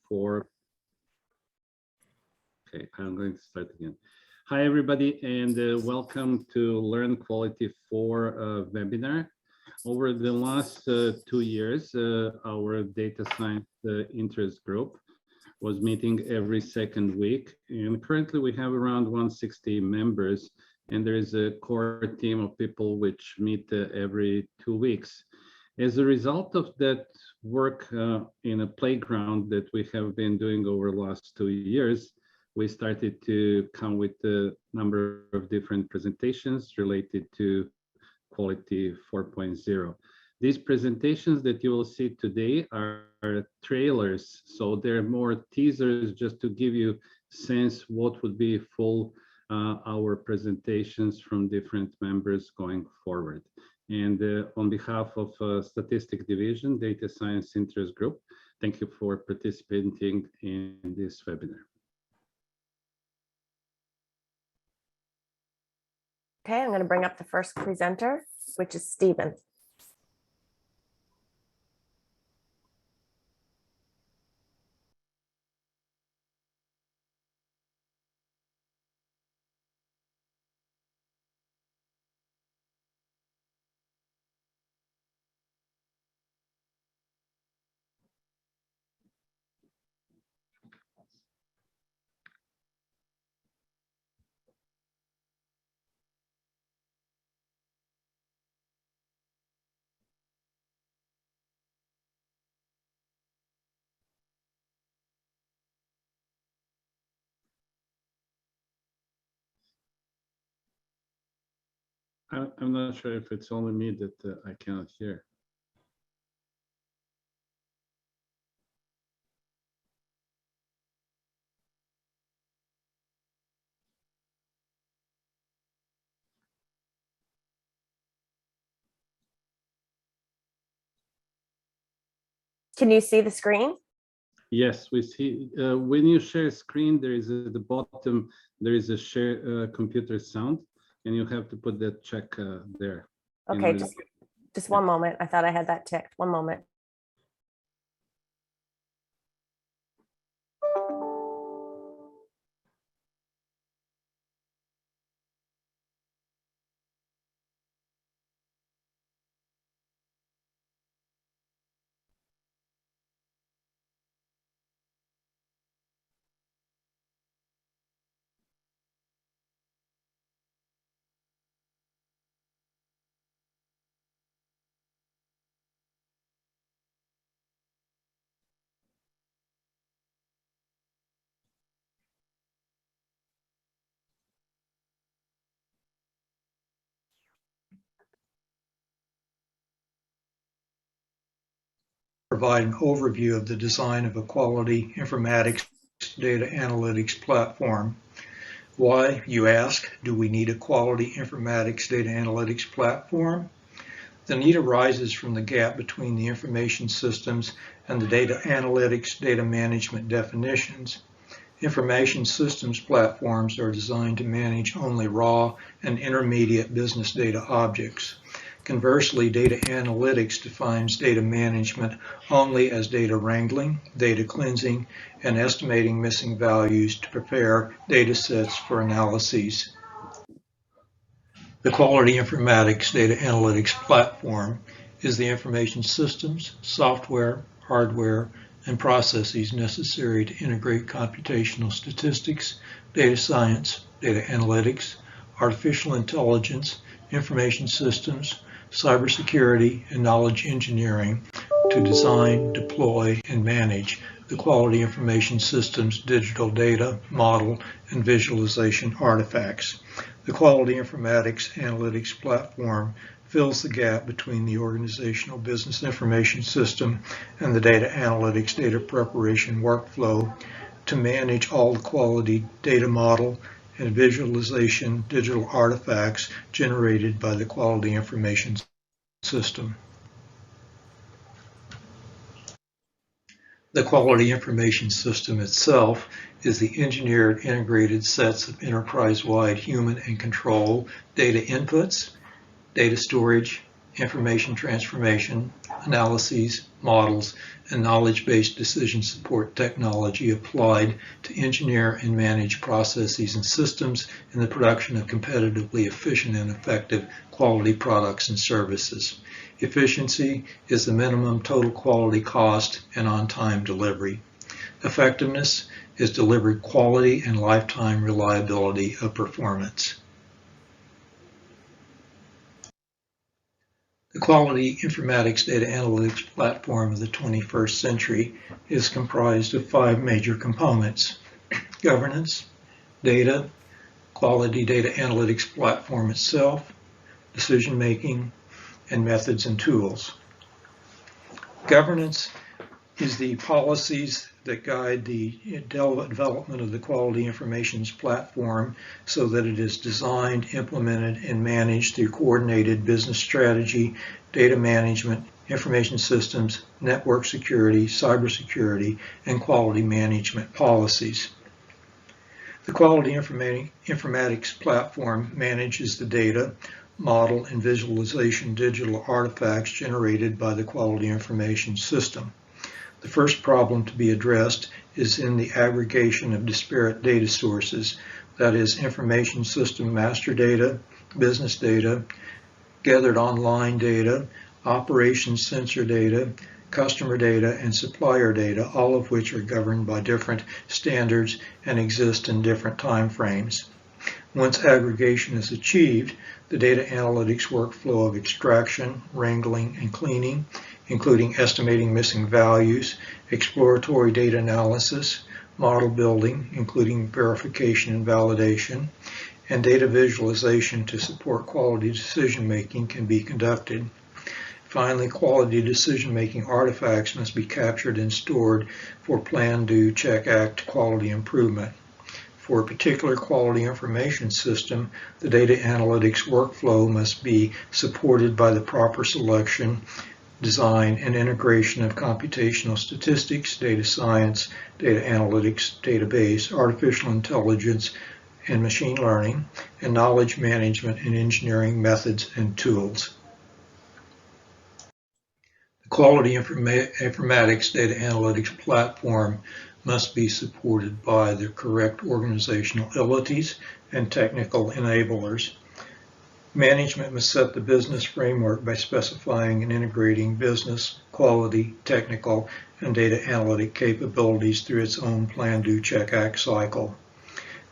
for. Okay, I'm going to start again. Hi, everybody, and welcome to Learn Quality 4 webinar. Over the last 2 years, our data science interest group was meeting every second week, and currently we have around 160 members, and there is a core team of people which meet every 2 weeks. As a result of that work in a playground that we have been doing over the last 2 years, we started to come with a number of different presentations related to Quality 4.0. These presentations that you will see today are trailers, so they're more teasers just to give you sense what would be full our presentations from different members going forward. And on behalf of Statistic Division, Data Science Interest Group, thank you for participating in this webinar. Okay, I'm going to bring up the first presenter, which is Stephen. I'm not sure if it's only me that I cannot hear. Can you see the screen? Yes, we see. When you share screen, there is at the bottom, there is a share computer sound, and you have to put that check there. Okay, just one moment. I thought I had that ticked. One moment. Provide an overview of the design of a quality informatics data analytics platform. Why, you ask, do we need a quality informatics data analytics platform? The need arises from the gap between the information systems and the data analytics data management definitions. Information systems platforms are designed to manage only raw and intermediate business data objects. Conversely, data analytics defines data management only as data wrangling, data cleansing, and estimating missing values to prepare data sets for analyses. The Quality Informatics Data Analytics Platform is the information systems, software, hardware, and processes necessary to integrate computational statistics, data science, data analytics, artificial intelligence, information systems, cybersecurity, and knowledge engineering to design, deploy, and manage the quality information systems, digital data, model, and visualization artifacts. The Quality Informatics Analytics Platform fills the gap between the organizational business information system and the data analytics data preparation workflow to manage all the quality data model and visualization digital artifacts generated by the quality information system. The quality information system itself is the engineered integrated sets of enterprise-wide human and control data inputs, data storage, information transformation, analyses, models, and knowledge-based decision support technology applied to engineer and manage processes and systems in the production of competitively efficient and effective quality products and services. Efficiency is the minimum total quality cost and on-time delivery. Effectiveness is delivered quality and lifetime reliability of performance. The quality informatics data analytics platform of the 21st century is comprised of 5 major components: governance, data, quality data analytics platform itself, decision making, and methods and tools. Governance is the policies that guide the development of the quality informations platform so that it is designed, implemented, and managed through coordinated business strategy, data management, information systems, network security, cybersecurity, and quality management policies. The quality informatics platform manages the data, model, and visualization digital artifacts generated by the quality information system. The first problem to be addressed is in the aggregation of disparate data sources, that is, information system master data, business data, gathered online data, operations sensor data, customer data, and supplier data, all of which are governed by different standards and exist in different time frames. Once aggregation is achieved, the data analytics workflow of extraction, wrangling, and cleaning, including estimating missing values, exploratory data analysis, model building, including verification and validation, and data visualization to support quality decision-making can be conducted. Finally, quality decision-making artifacts must be captured and stored for plan, do, check, act quality improvement. For a particular quality information system, the data analytics workflow must be supported by the proper selection, design, and integration of computational statistics, data science, data analytics, database, artificial intelligence, and machine learning, and knowledge management and engineering methods and tools. The quality informatics data analytics platform must be supported by the correct organizational abilities and technical enablers. Management must set the business framework by specifying and integrating business, quality, technical, and data analytic capabilities through its own plan, do, check, act cycle.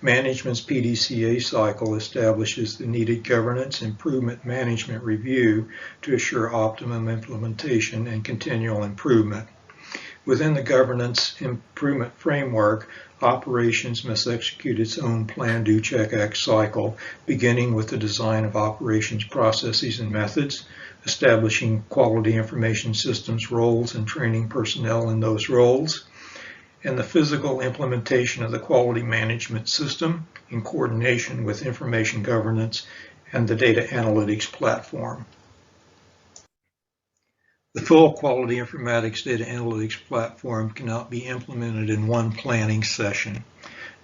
Management's PDCA cycle establishes the needed governance, improvement, management review to assure optimum implementation and continual improvement. Within the governance improvement framework, operations must execute its own plan, do, check, act cycle, beginning with the design of operations processes and methods, establishing quality information systems roles and training personnel in those roles, and the physical implementation of the quality management system in coordination with information governance and the data analytics platform. The full quality informatics data analytics platform cannot be implemented in one planning session.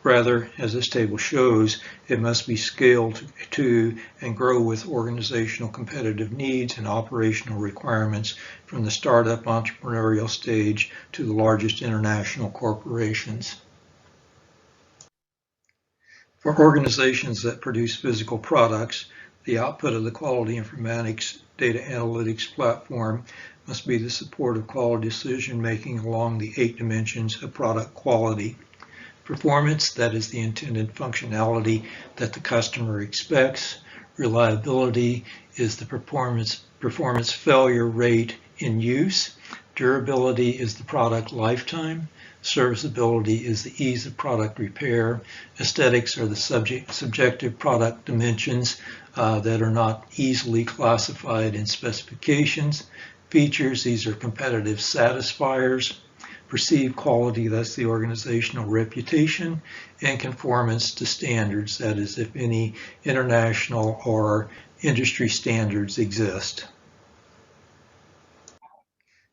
Rather, as this table shows, it must be scaled to and grow with organizational competitive needs and operational requirements from the startup entrepreneurial stage to the largest international corporations. For organizations that produce physical products, the output of the quality informatics data analytics platform must be the support of quality decision-making along the 8 dimensions of product quality. Performance, that is the intended functionality that the customer expects. Reliability is the performance failure rate in use. Durability is the product lifetime. Serviceability is the ease of product repair. Aesthetics are the subjective product dimensions that are not easily classified in specifications. Features, these are competitive satisfiers. Perceived quality, that's the organizational reputation. And conformance to standards, that is, if any international or industry standards exist.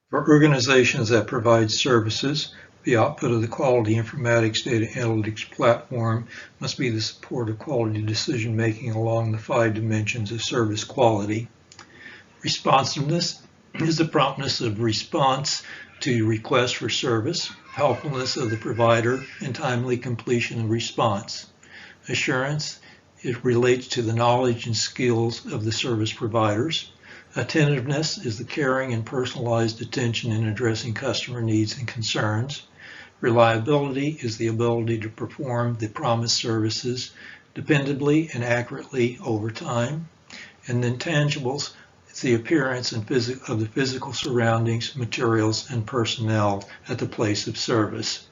For organizations that provide services, the output of the quality informatics data analytics platform must be the support of quality decision-making along the 5 dimensions of service quality. Responsiveness is the promptness of response to requests for service, helpfulness of the provider, and timely completion of response. Assurance, it relates to the knowledge and skills of the service providers. Attentiveness is the caring and personalized attention in addressing customer needs and concerns. Reliability is the ability to perform the promised services dependably and accurately over time. And then tangibles, it's the appearance and of the physical surroundings, materials, and personnel at the place of service.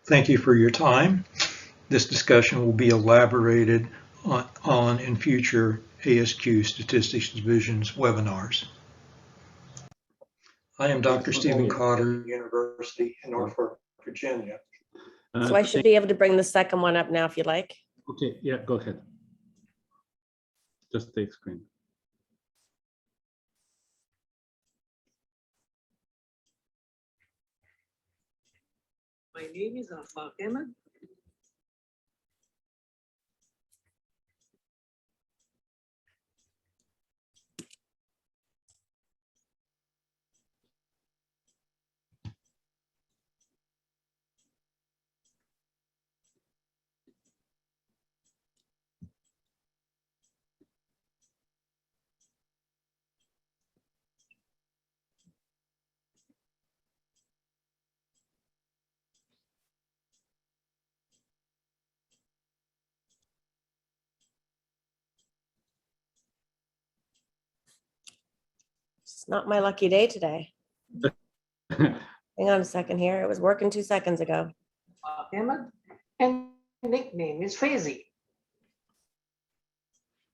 Thank you for your time. This discussion will be elaborated on in future ASQ Statistics Division's webinars. I am Dr. Stephen Cotter, University in Norfolk, Virginia. So I should be able to bring the second one up now if you like. Okay, yeah, go ahead. Just take screen. My name is Afaq Ahmed. It's not my lucky day today. Hang on a second here. It was working 2 seconds ago. Ahmed, and nickname is Faizi.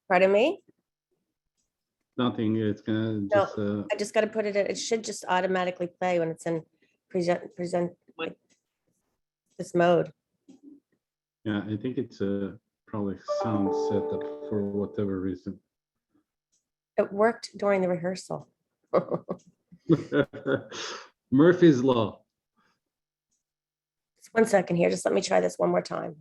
Pardon me? Nothing, it's gonna No. just, I just got to put it in. It should just automatically play when it's in present like this mode. yeah, I think it's probably sound setup for whatever reason. It worked during the rehearsal. Murphy's Law. Just 1 second here. Just let me try this one more time.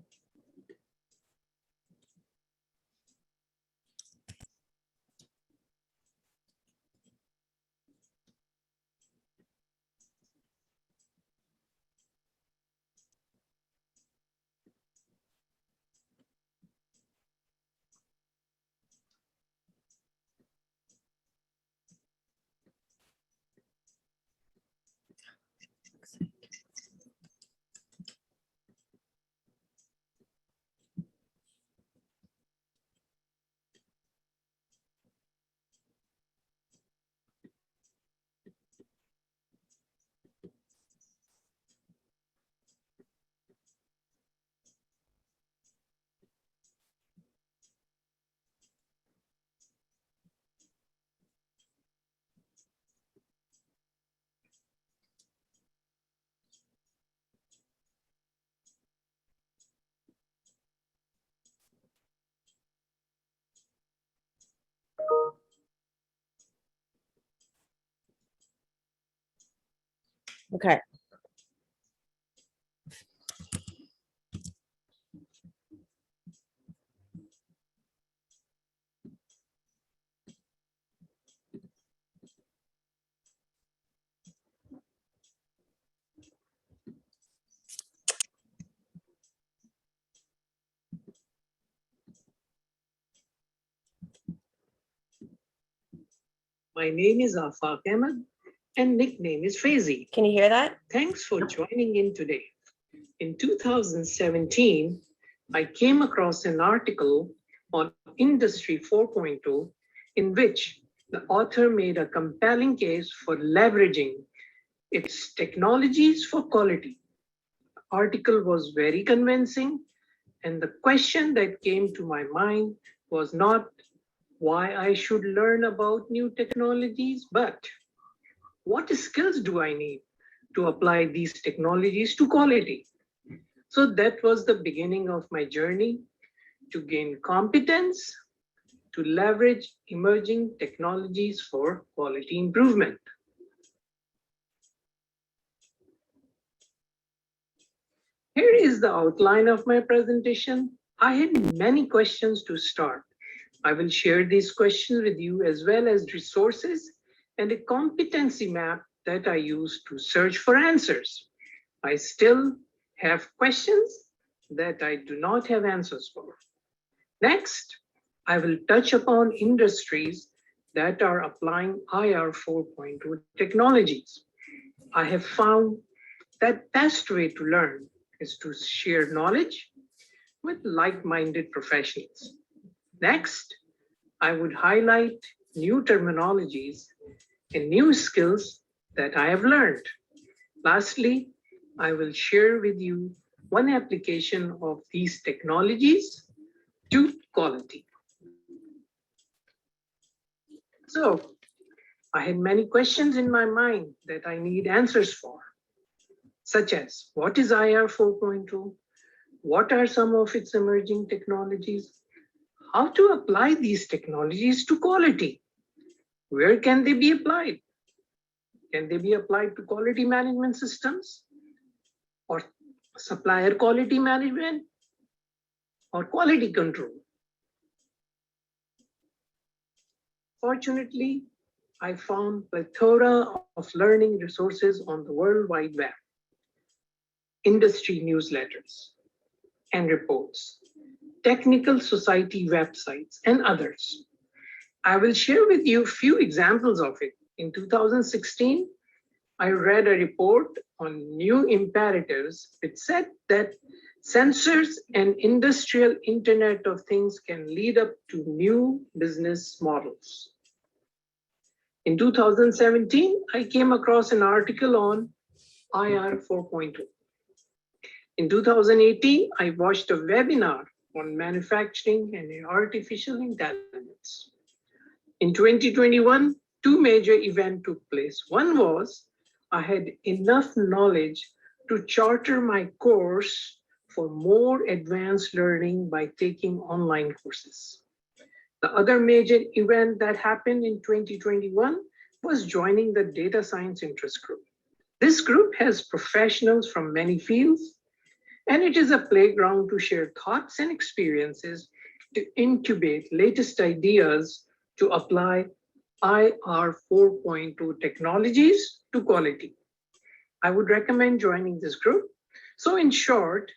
Okay. My name is Afaq Ahmed, and nickname is Faizi. Can you hear that? Thanks for joining in today. In 2017, I came across an article on Industry 4.0 in which the author made a compelling case for leveraging its technologies for quality. The article was very convincing, and the question that came to my mind was not why I should learn about new technologies, but what skills do I need to apply these technologies to quality? So that was the beginning of my journey to gain competence, to leverage emerging technologies for quality improvement. Here is the outline of my presentation. I had many questions to start, I will share these questions with you as well as resources and a competency map that I use to search for answers. I still have questions that I do not have answers for. Next, I will touch upon industries that are applying IR 4.2 technologies. I have found that best way to learn is to share knowledge with like-minded professionals. Next, I would highlight new terminologies and new skills that I have learned. Lastly, I will share with you one application of these technologies to quality. So, I had many questions in my mind that I need answers for, such as what is IR 4.2? What are some of its emerging technologies? How to apply these technologies to quality? Where can they be applied? Can they be applied to quality management systems or supplier quality management or quality control? Fortunately, I found a plethora of learning resources on the World Wide Web, industry newsletters and reports, technical society websites, and others. I will share with you a few examples of it. In 2016, I read a report on new imperatives which said that sensors and industrial Internet of Things can lead up to new business models. In 2017, I came across an article on IR 4.2. In 2018, I watched a webinar on manufacturing and artificial intelligence. In 2021, two major events took place. One was I had enough knowledge to charter my course for more advanced learning by taking online courses. The other major event that happened in 2021 was joining the data science interest group. This group has professionals from many fields, and it is a playground to share thoughts and experiences to incubate latest ideas to apply IR 4.2 technologies to quality. I would recommend joining this group. So in short,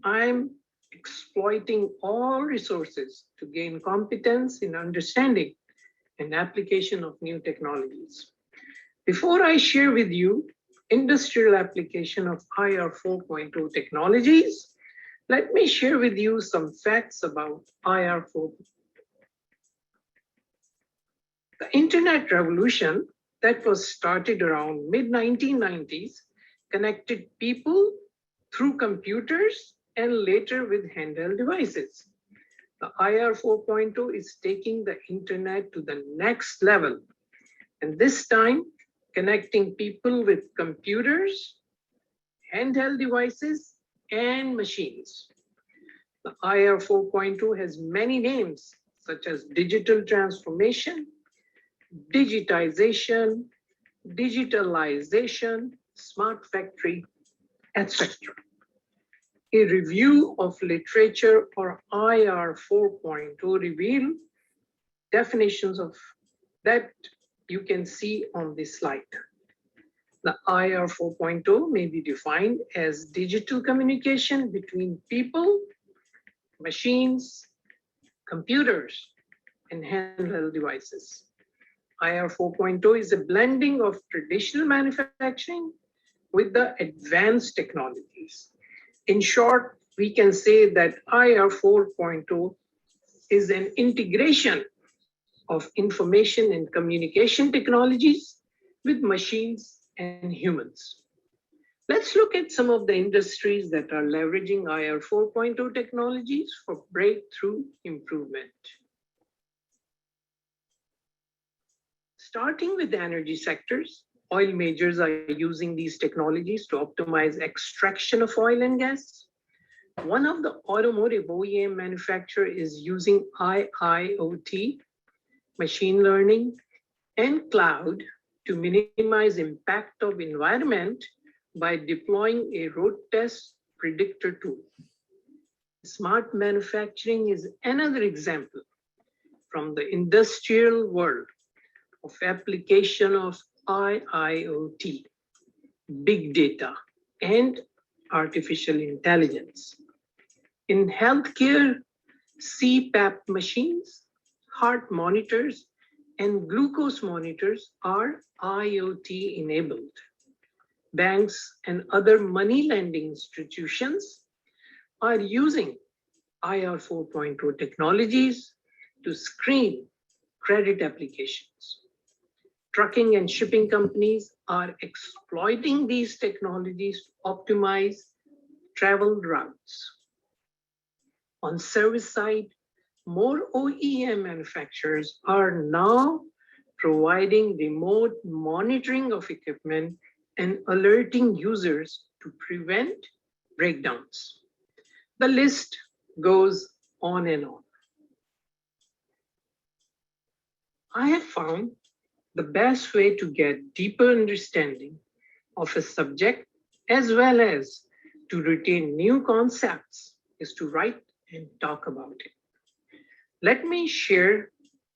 I'm exploiting all resources to gain competence in understanding and application of new technologies. Before I share with you industrial application of IR 4.2 technologies, let me share with you some facts about IR 4.2. The internet revolution that was started around mid-1990s connected people through computers and later with handheld devices. The IR 4.2 is taking the internet to the next level, and this time connecting people with computers, handheld devices, and machines. The IR 4.2 has many names, such as digital transformation, digitization, digitalization, smart factory, etc. A review of literature for IR 4.2 reveal definitions of that you can see on this slide. The IR 4.2 may be defined as digital communication between people, machines, computers, and handheld devices. IR 4.2 is a blending of traditional manufacturing with the advanced technologies. In short, we can say that IR 4.2 is an integration of information and communication technologies with machines and humans. Let's look at some of the industries that are leveraging IR 4.2 technologies for breakthrough improvement. Starting with the energy sectors, oil majors are using these technologies to optimize extraction of oil and gas. One of the automotive OEM manufacturers is using IIoT, machine learning, and cloud to minimize impact of environment by deploying a road test predictor tool. Smart manufacturing is another example. from the industrial world of application of IIoT, big data, and artificial intelligence. In healthcare, CPAP machines, heart monitors, and glucose monitors are IoT enabled. Banks and other money lending institutions are using IR 4.0 technologies to screen credit applications. Trucking and shipping companies are exploiting these technologies to optimize travel routes. On service side, more OEM manufacturers are now providing remote monitoring of equipment and alerting users to prevent breakdowns. The list goes on and on. I have found the best way to get deeper understanding of a subject as well as to retain new concepts is to write and talk about it. Let me share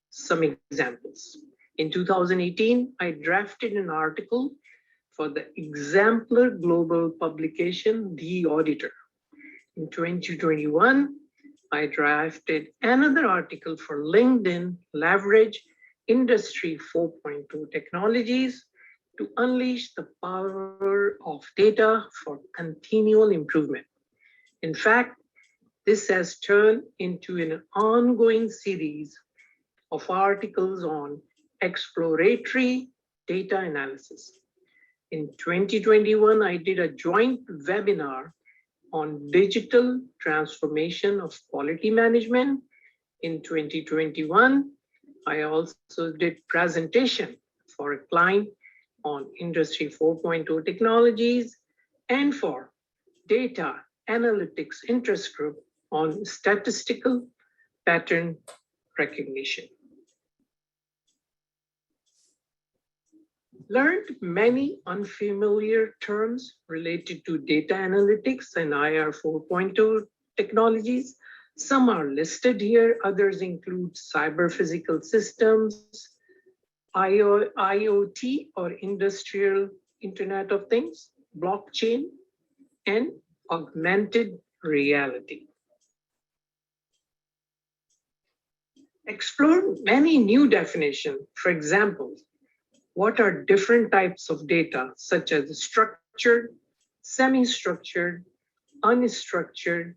some examples. In 2018, I drafted an article for the exemplar global publication, The Auditor. In 2021, I drafted another article for LinkedIn, Leverage Industry 4.2 Technologies to unleash the power of data for continual improvement. In fact, this has turned into an ongoing series of articles on exploratory data analysis. In 2021, I did a joint webinar on digital transformation of quality management. In 2021, I also did presentation for a client on Industry 4.0 technologies and for data analytics interest group on statistical pattern recognition. Learned many unfamiliar terms related to data analytics and IR 4.2 technologies. Some are listed here, others include cyber physical systems, IoT or industrial Internet of Things, blockchain, and augmented reality. Explore many new definitions. For example, what are different types of data, such as structured, semi-structured, unstructured,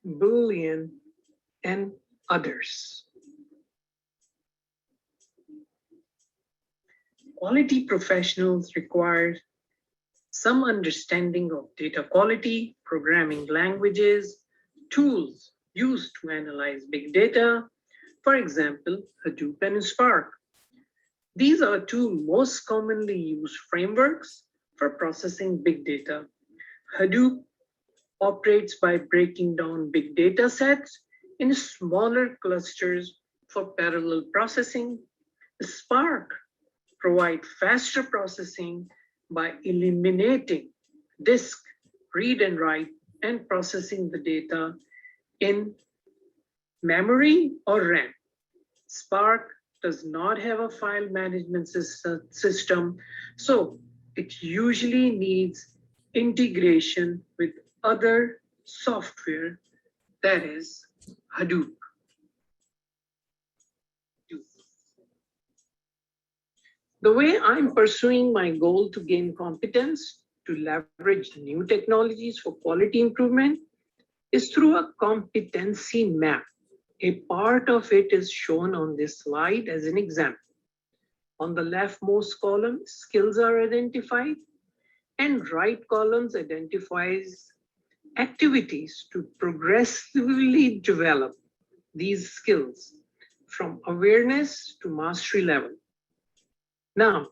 Boolean, and others. Quality professionals require some understanding of data quality, programming languages, tools used to analyze big data, for example, Hadoop and Spark. These are two most commonly used frameworks for processing big data. Hadoop operates by breaking down big data sets in smaller clusters for parallel processing. Spark provides faster processing by eliminating disk, read and write, and processing the data in memory or RAM. Spark does not have a file management system, so it usually needs integration with other software, that is Hadoop. The way I'm pursuing my goal to gain competence to leverage new technologies for quality improvement is through a competency map. A part of it is shown on this slide as an example. On the leftmost column, skills are identified, and right columns identifies activities to progressively develop these skills from awareness to mastery level. Now,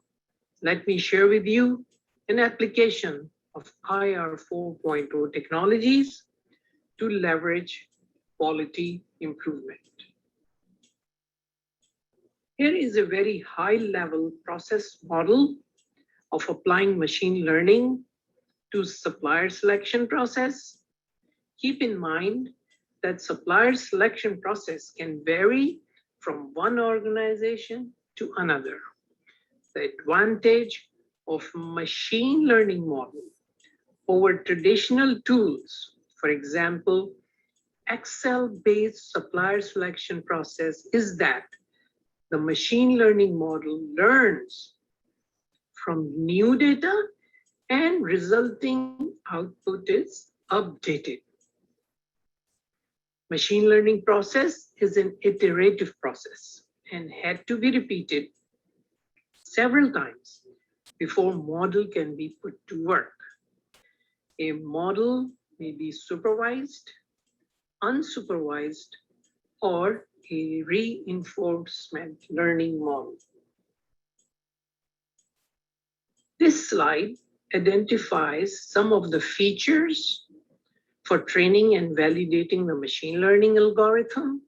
let me share with you an application of IR 4.0 technologies to leverage quality improvement. Here is a very high-level process model of applying machine learning to supplier selection process. Keep in mind that supplier selection process can vary from one organization to another. The advantage of machine learning model over traditional tools, for example, Excel-based supplier selection process, is that the machine learning model learns from new data and resulting output is updated. Machine learning process is an iterative process and had to be repeated several times before model can be put to work. A model may be supervised, unsupervised, or a reinforcement learning model. This slide identifies some of the features for training and validating the machine learning algorithm.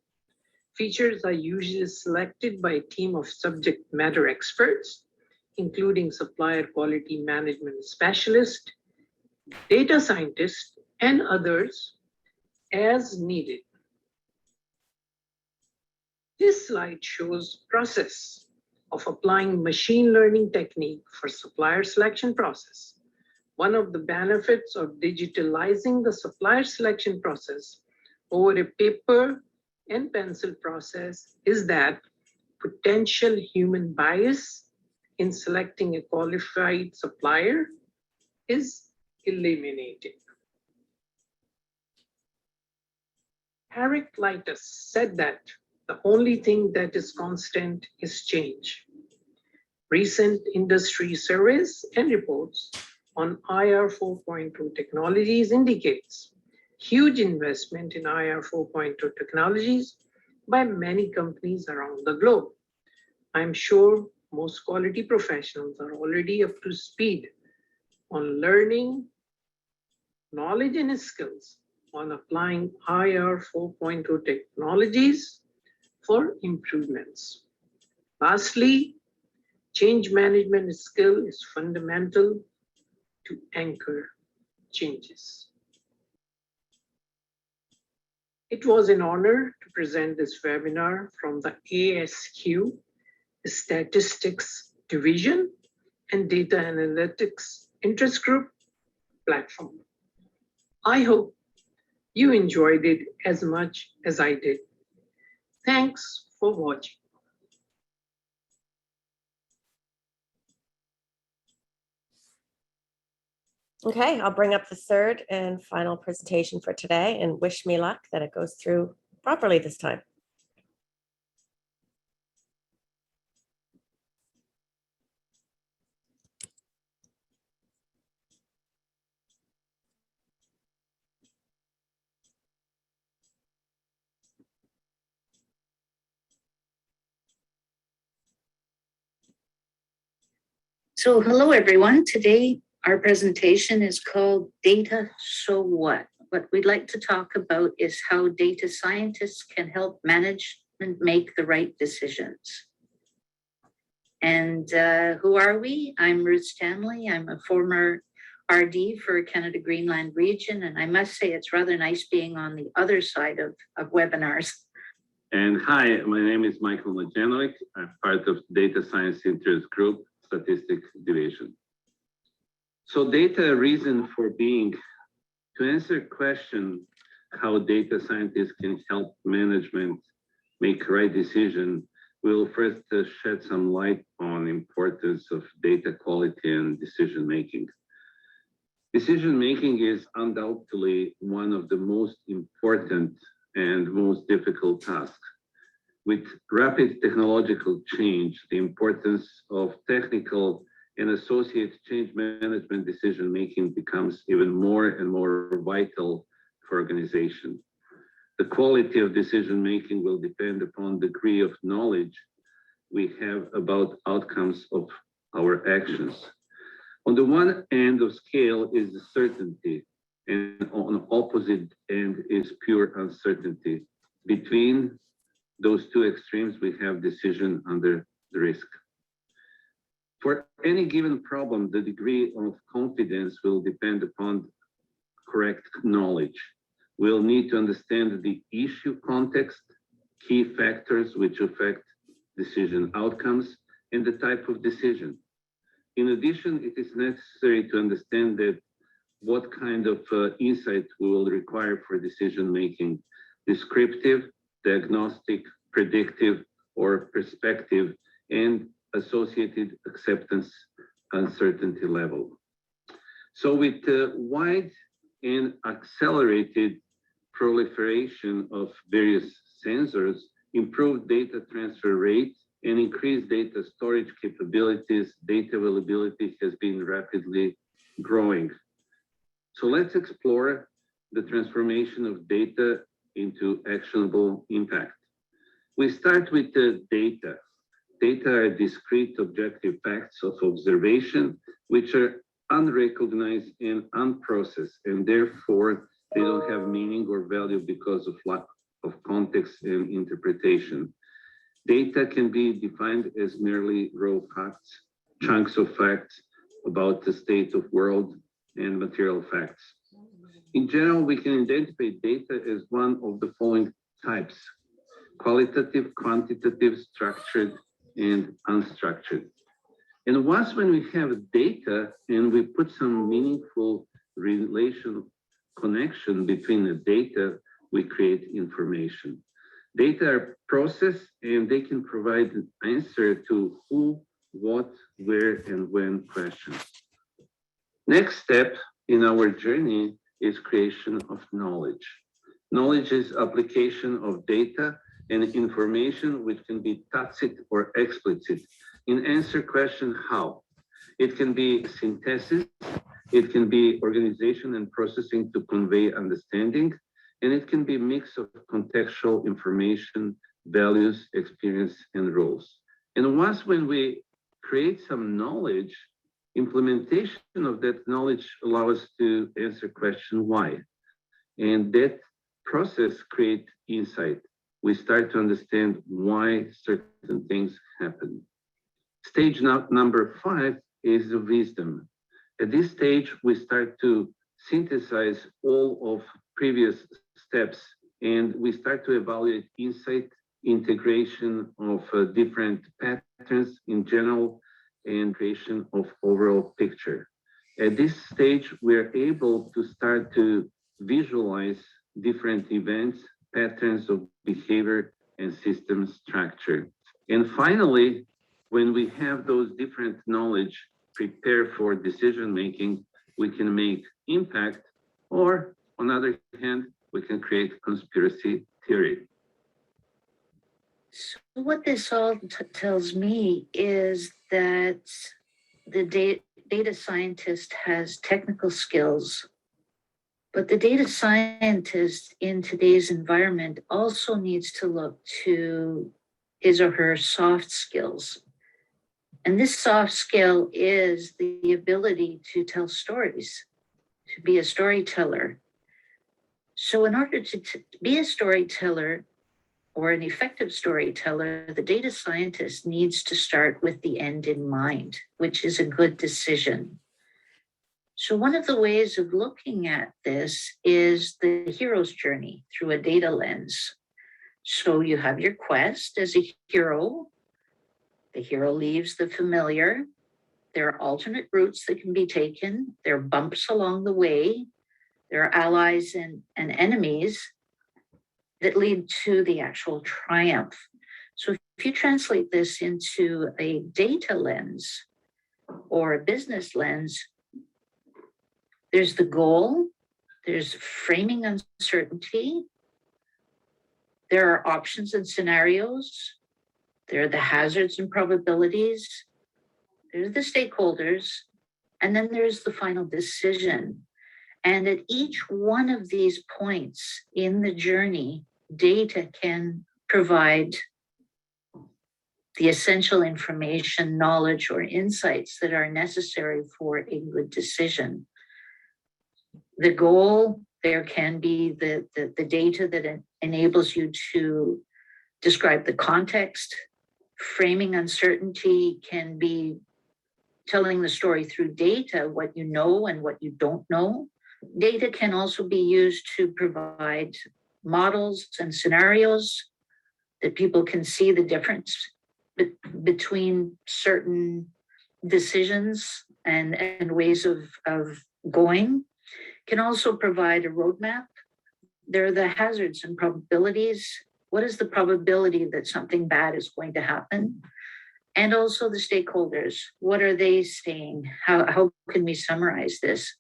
Features are usually selected by a team of subject matter experts, including supplier quality management specialists, data scientists, and others as needed. This slide shows process of applying machine learning technique for supplier selection process. One of the benefits of digitalizing the supplier selection process over a paper and pencil process is that potential human bias in selecting a qualified supplier is eliminated. Heraclitus said that the only thing that is constant is change. Recent industry surveys and reports on IR 4.2 technologies indicates huge investment in IR 4.2 technologies by many companies around the globe. I'm sure most quality professionals are already up to speed on learning knowledge and skills on applying IR 4.2 technologies for improvements. Lastly, change management skill is fundamental to anchor changes. It was an honor to present this webinar from the ASQ Statistics Division and Data Analytics Interest Group platform. I hope you enjoyed it as much as I did. Thanks for watching. Okay, I'll bring up the third and final presentation for today and wish me luck that it goes through properly this time. So hello, everyone. Today, our presentation is called Data So What? What we'd like to talk about is how data scientists can help management make the right decisions. And who are we? I'm Ruth Stanley. I'm a former RD for Canada Greenland region. And I must say, it's rather nice being on the other side of webinars. And hi, my name is Michael Majanovic. I'm part of Data Science Interest Group, Statistics Division. So data reason for being, to answer question how data scientists can help management make right decision, we'll first shed some light on importance of data quality and decision making. Decision making is undoubtedly one of the most important and most difficult tasks. With rapid technological change, the importance of technical and associated change management decision making becomes even more and more vital for organization. The quality of decision making will depend upon the degree of knowledge we have about outcomes of our actions. On the one end of scale is the certainty, and on the opposite end is pure uncertainty. Between those two extremes, we have decision under the risk. For any given problem, the degree of confidence will depend upon correct knowledge. We'll need to understand the issue context, key factors which affect decision outcomes, and the type of decision. In addition, it is necessary to understand that what kind of insight we will require for decision making: descriptive, diagnostic, predictive, or perspective, and associated acceptance uncertainty level. So with wide and accelerated proliferation of various sensors, improved data transfer rate, and increased data storage capabilities, data availability has been rapidly growing. So let's explore the transformation of data into actionable impact. We start with the data. Data are discrete objective facts of observation, which are unrecognized and unprocessed, and therefore they don't have meaning or value because of lack of context and interpretation. Data can be defined as merely raw facts, chunks of facts about the state of world and material facts. In general, we can identify data as one of the following types: qualitative, quantitative, structured, and unstructured. And once when we have data and we put some meaningful relation connection between the data, we create information. Data are processed and they can provide an answer to who, what, where, and when questions. Next step in our journey is creation of knowledge. Knowledge is application of data and information which can be tacit or explicit in answer question how. It can be synthesis, it can be organization and processing to convey understanding, and it can be a mix of contextual information, values, experience, and roles. And once when we create some knowledge, implementation of that knowledge allows us to answer question why. And that process creates insight. We start to understand why certain things happen. Stage number 5 is the wisdom. At this stage, we start to synthesize all of previous steps, and we start to evaluate insight, integration of different patterns in general, and creation of overall picture. At this stage, we're able to start to visualize different events, patterns of behavior, and system structure. And finally, when we have those different knowledge prepared for decision making, we can make impact, or on the other hand, we can create conspiracy theory. So what this all tells me is that the data scientist has technical skills, but the data scientist in today's environment also needs to look to his or her soft skills. And this soft skill is the ability to tell stories, to be a storyteller. So in order to be a storyteller or an effective storyteller, the data scientist needs to start with the end in mind, which is a good decision. So one of the ways of looking at this is the hero's journey through a data lens. So you have your quest as a hero. The hero leaves the familiar. There are alternate routes that can be taken. There are bumps along the way. There are allies and enemies that lead to the actual triumph. So if you translate this into a data lens or a business lens, there's the goal, there's framing uncertainty, there are options and scenarios, there are the hazards and probabilities, there's the stakeholders, and then there's the final decision. And at each one of these points in the journey, data can provide the essential information, knowledge, or insights that are necessary for a good decision. The goal, there can be the data that enables you to describe the context. Framing uncertainty can be telling the story through data, what you know and what you don't know. Data can also be used to provide models and scenarios. that people can see the difference between certain decisions and ways of going. Can also provide a roadmap. There are the hazards and probabilities. What is the probability that something bad is going to happen? And also the stakeholders. What are they saying? How can we summarize this?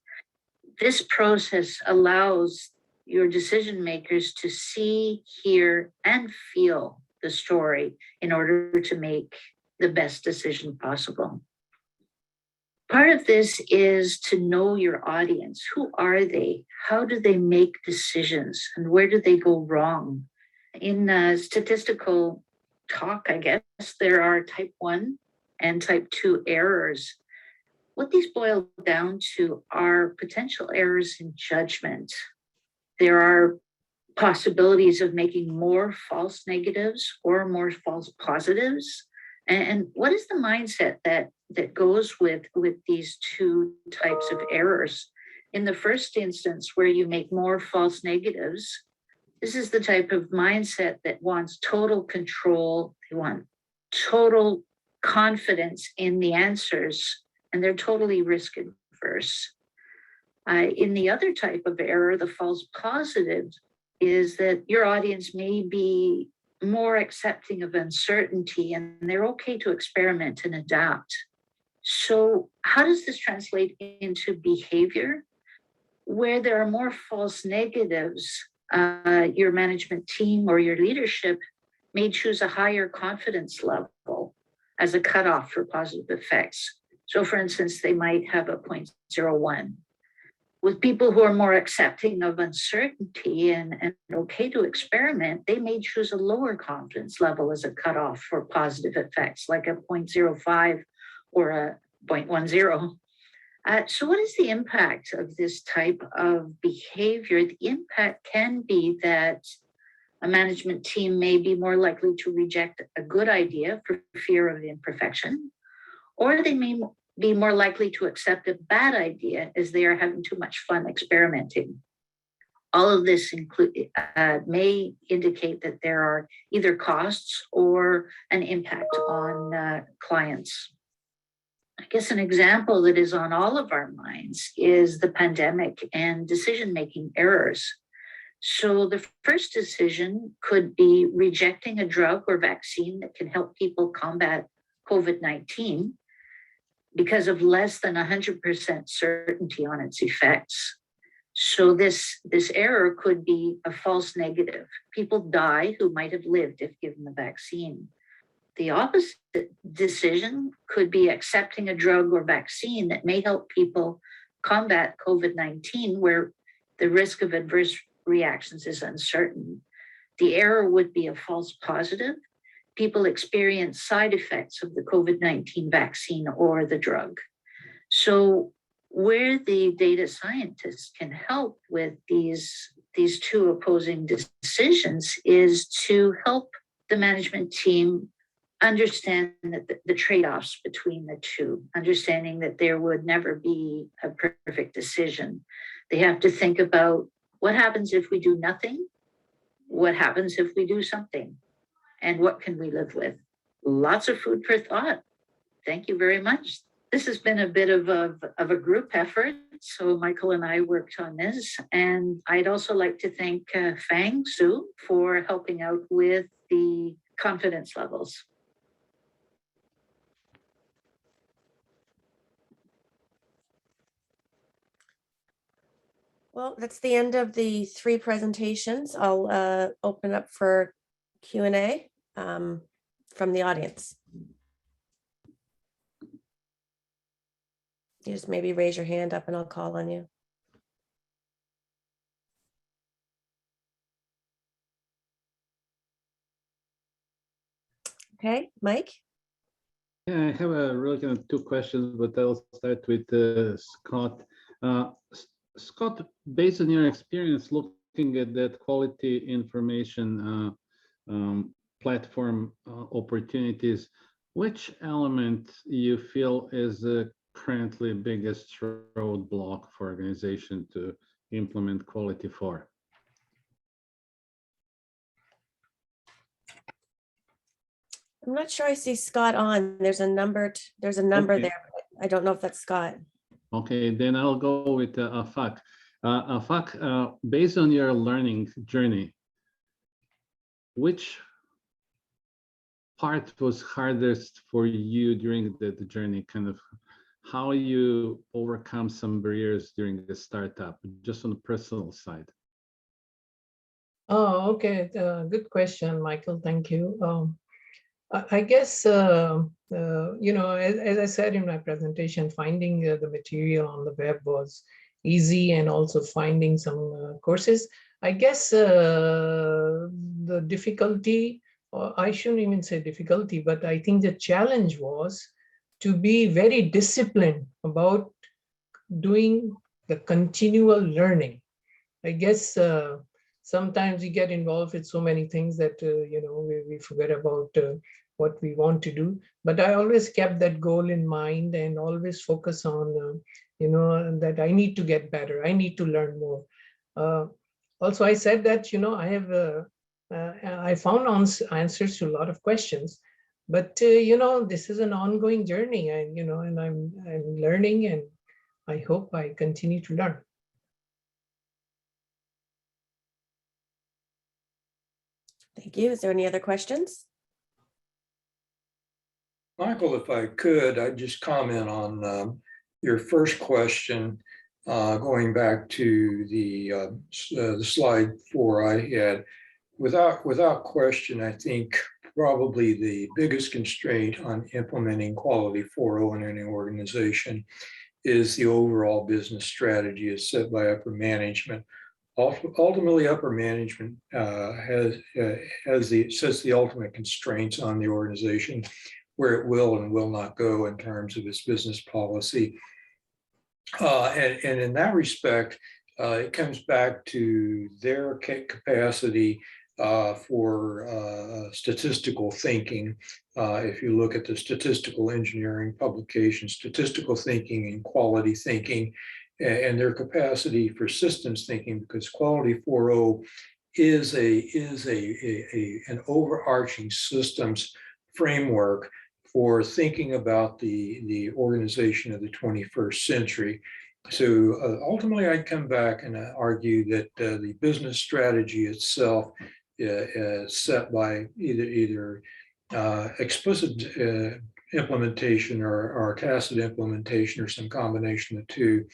This process allows your decision makers to see, hear, and feel the story in order to make the best decision possible. Part of this is to know your audience. Who are they? How do they make decisions? And where do they go wrong? In statistical talk, I guess, there are type 1 and type 2 errors. What these boil down to are potential errors in judgment. There are possibilities of making more false negatives or more false positives. And what is the mindset that goes with these two types of errors? In the first instance, where you make more false negatives, this is the type of mindset that wants total control. They want total confidence in the answers, and they're totally risk averse. In the other type of error, the false positive, is that your audience may be more accepting of uncertainty and they're okay to experiment and adapt. So how does this translate into behavior? Where there are more false negatives, your management team or your leadership may choose a higher confidence level as a cutoff for positive effects. So for instance, they might have a 0.01. With people who are more accepting of uncertainty and okay to experiment, they may choose a lower confidence level as a cutoff for positive effects, like a 0.05 or a 0.10. So what is the impact of this type of behavior? The impact can be that a management team may be more likely to reject a good idea for fear of imperfection, or they may be more likely to accept a bad idea as they are having too much fun experimenting. All of this may indicate that there are either costs or an impact on clients. I guess an example that is on all of our minds is the pandemic and decision-making errors. So the first decision could be rejecting a drug or vaccine that can help people combat COVID-19 because of less than 100% certainty on its effects. So this error could be a false negative. People die who might have lived if given the vaccine. The opposite decision could be accepting a drug or vaccine that may help people combat COVID-19, where the risk of adverse reactions is uncertain. The error would be a false positive. People experience side effects of the COVID-19 vaccine or the drug. So where the data scientists can help with these two opposing decisions is to help the management team understand that the trade-offs between the two, understanding that there would never be a perfect decision. They have to think about what happens if we do nothing, what happens if we do something, and what can we live with? Lots of food for thought. Thank you very much. This has been a bit of a group effort. So Michael and I worked on this. And I'd also like to thank Fang Su for helping out with the confidence levels. Well, that's the end of the 3 presentations. I'll open up for Q&A from the audience. You just maybe raise your hand up and I'll call on you. Okay, Mike? Yeah, I have a really kind of 2 questions, but I'll start with Scott. Scott, based on your experience looking at that quality information platform opportunities, which element you feel is currently biggest roadblock for organization to implement quality for? I'm not sure I see Scott on. There's a number, there's a number Okay. there. But I don't know if that's Scott. Okay, then I'll go with Afak. Afak, based on your learning journey, which part was hardest for you during the journey? Kind of how you overcome some barriers during the startup, just on the personal side? Oh, okay. Good question, Michael. Thank you. I guess, you know, as I said in my presentation, finding the material on the web was easy, and also finding some courses. I guess the difficulty, or I shouldn't even say difficulty, but I think the challenge was to be very disciplined about doing the continual learning. I guess sometimes we get involved with so many things that, you know, we forget about what we want to do. But I always kept that goal in mind, and always focus on, you know, that I need to get better. I need to learn more. Also, I said that, you know, I found answers to a lot of questions. But, you know, this is an ongoing journey, and, you know, and I'm learning, and I hope I continue to learn. Thank you. Is there any other questions? Michael, if I could, I'd just comment on your first question, going back to the slide 4 I had. Without question, I think probably the biggest constraint on implementing quality 4.0 in any organization is the overall business strategy as set by upper management. Ultimately, upper management sets the ultimate constraints on the organization, where it will and will not go in terms of its business policy. And in that respect, it comes back to their capacity for statistical thinking. If you look at the statistical engineering publications, statistical thinking and quality thinking, and their capacity for systems thinking, because quality 4.0 is an overarching systems framework for thinking about the organization of the 21st century. So ultimately, I'd come back and argue that the business strategy itself is set by either explicit implementation or tacit implementation, or some combination of the two,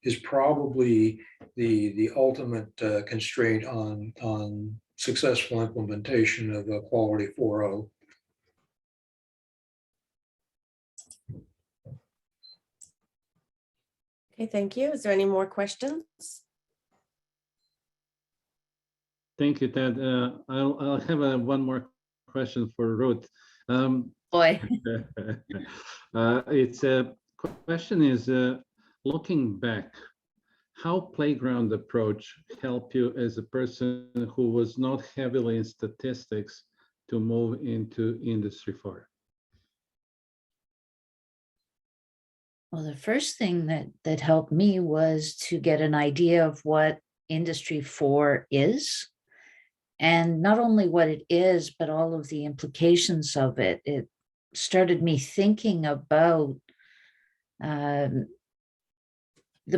is probably the ultimate constraint on successful implementation of quality 4.0. Okay, thank you. Is there any more questions? Thank you, Ted. I'll have one more question for Ruth. Boy. It's a question is, looking back, how playground approach helped you as a person who was not heavily in statistics to move into Industry 4? Well, the first thing that helped me was to get an idea of what Industry 4 is, and not only what it is, but all of the implications of it. It started me thinking about the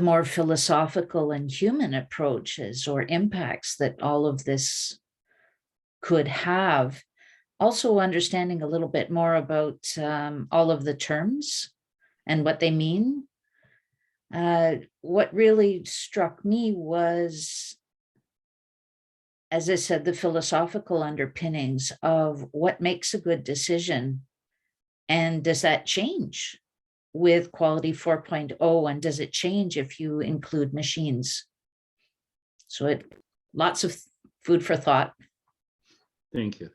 more philosophical and human approaches or impacts that all of this could have. Also understanding a little bit more about all of the terms and what they mean. What really struck me was, as I said, the philosophical underpinnings of what makes a good decision. And does that change with quality 4.0? And does it change if you include machines? So lots of food for thought. Thank you.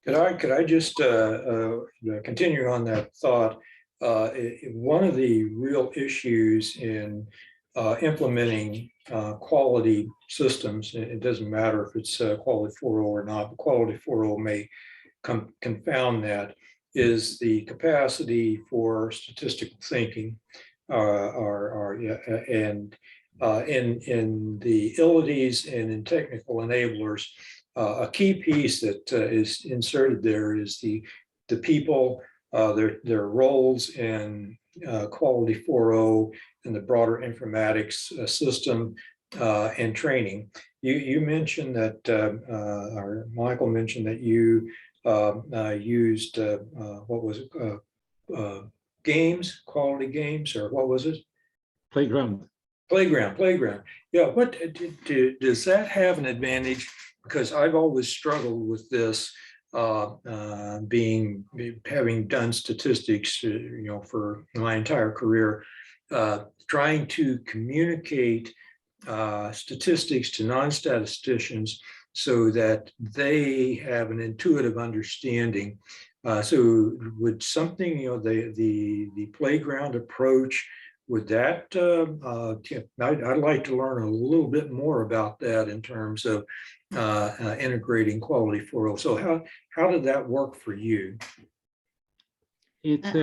Could I just continue on that thought? One of the real issues in implementing quality systems, it doesn't matter if it's quality 4.0 or not, but quality 4.0 may confound that, is the capacity for statistical thinking, and in the abilities and in technical enablers a key piece that is inserted there is the people, their roles in Quality 4.0 and the broader informatics system and training. You mentioned that, or Michael mentioned that you used, what was it, games, quality games, or what was it? Playground. Playground. Yeah, what does that have an advantage? Because I've always struggled with this, having done statistics, for my entire career, trying to communicate statistics to non-statisticians so that they have an intuitive understanding. So would something, the playground approach, would that, I'd like to learn a little bit more about that in terms of integrating Quality 4.0. So how did that work for you? It's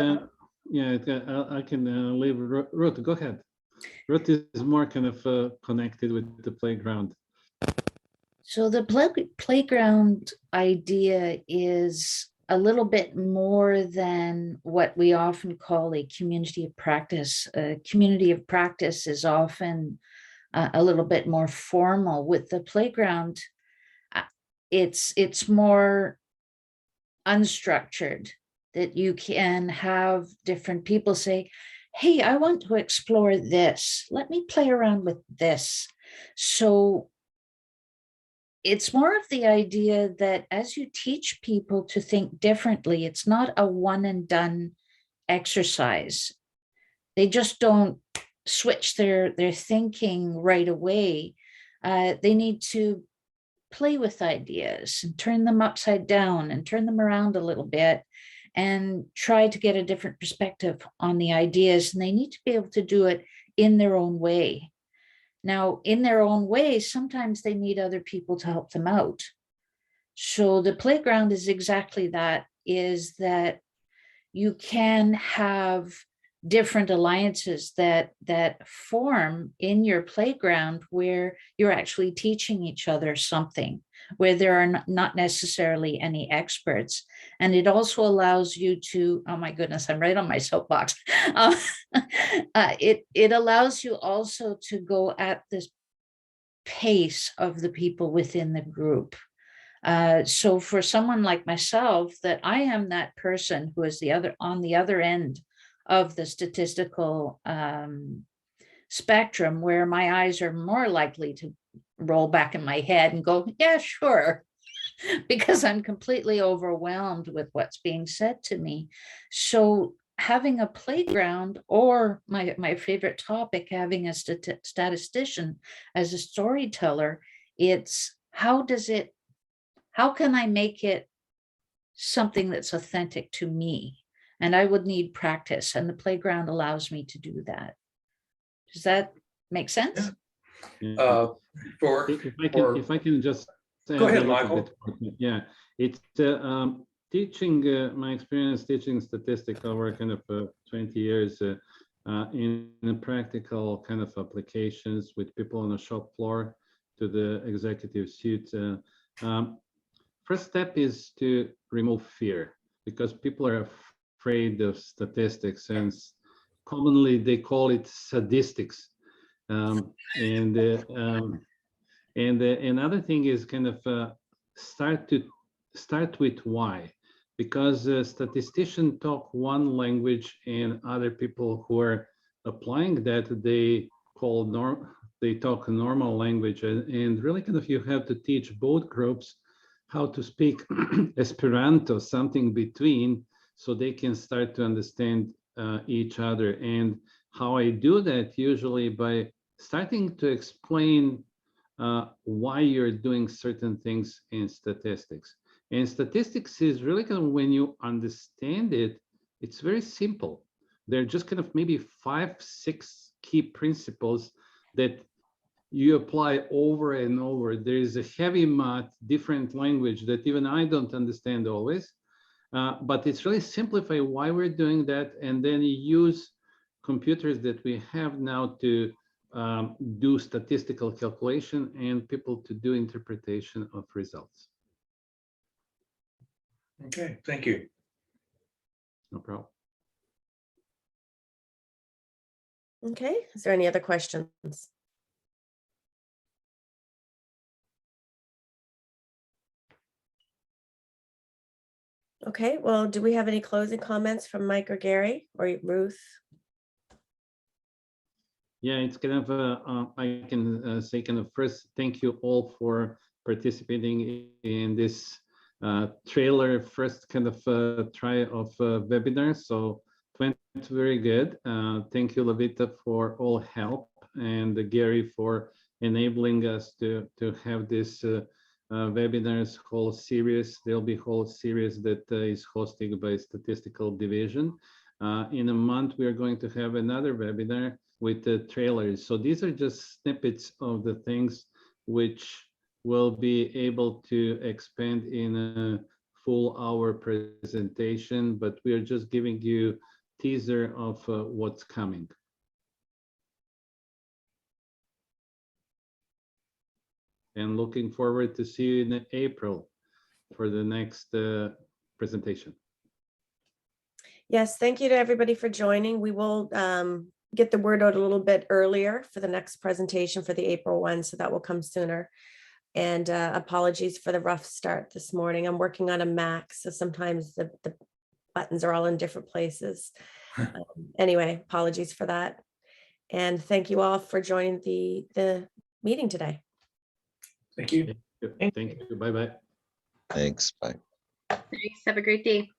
yeah, I can leave Ruth. Go ahead. Ruth is more kind of connected with the playground. So the playground idea is a little bit more than what we often call a community of practice. A community of practice is often a little bit more formal. With the playground, it's more unstructured, that you can have different people say, hey, I want to explore this. Let me play around with this. So it's more of the idea that as you teach people to think differently, it's not a one and done exercise. They just don't switch their thinking right away. They need to play with ideas and turn them upside down and turn them around a little bit and try to get a different perspective on the ideas. And they need to be able to do it in their own way. Now, in their own way, sometimes they need other people to help them out. So the playground is exactly that, is that you can have different alliances that form in your playground where you're actually teaching each other something, where there are not necessarily any experts. And it also allows you to, oh my goodness, I'm right on my soapbox. It allows you also to go at this pace of the people within the group. So for someone like myself, that I am that person who is on the other end of the statistical spectrum, where my eyes are more likely to roll back in my head and go, yeah, sure, because I'm completely overwhelmed with what's being said to me. So having a playground, or my favorite topic, having a statistician as a storyteller, it's how can I make it something that's authentic to me? And I would need practice, and the playground allows me to do that. Does that make sense? Yeah. If I can just go ahead, Michael. Yeah, it's teaching. My experience teaching statistics over kind of 20 years in practical kind of applications with people on the shop floor to the executive suite. First step is to remove fear, because people are afraid of statistics, and commonly they call it sadistics. And another thing is kind of start with why, because statisticians talk one language, and other people who are applying that, they talk a normal language, and really kind of you have to teach both groups how to speak Esperanto, something between, so they can start to understand each other. And how I do that, usually by starting to explain why you're doing certain things in statistics. And statistics is really kind of, when you understand it, it's very simple. They're just kind of maybe 5, 6 key principles that you apply over and over. There is a heavy math, different language that even I don't understand always, but it's really simplify why we're doing that, and then you use computers that we have now to do statistical calculation and people to do interpretation of results. Okay, thank you. No problem. Okay, is there any other questions? Okay, well, do we have any closing comments from Mike or Gary or Ruth? Yeah, it's kind of, I can say kind of first, thank you all for participating in this trailer first kind of try of webinar. So it went very good. Thank you, Lavita, for all help, and Gary for enabling us to have this webinars whole series. There'll be whole series that is hosted by Statistical Division. In a month, we are going to have another webinar with the trailers. So these are just snippets of the things which will be able to expand in a full hour presentation, but we are just giving you teaser of what's coming. And looking forward to see you in April for the next presentation. Yes, thank you to everybody for joining. We will get the word out a little bit earlier for the next presentation for the April one, so that will come sooner. And apologies for the rough start this morning. I'm working on a Mac, so sometimes the buttons are all in different places. Anyway, apologies for that. And thank you all for joining the meeting today. Thank you. Thank you. Bye-bye. Thanks. Bye. Thanks. Have a great day.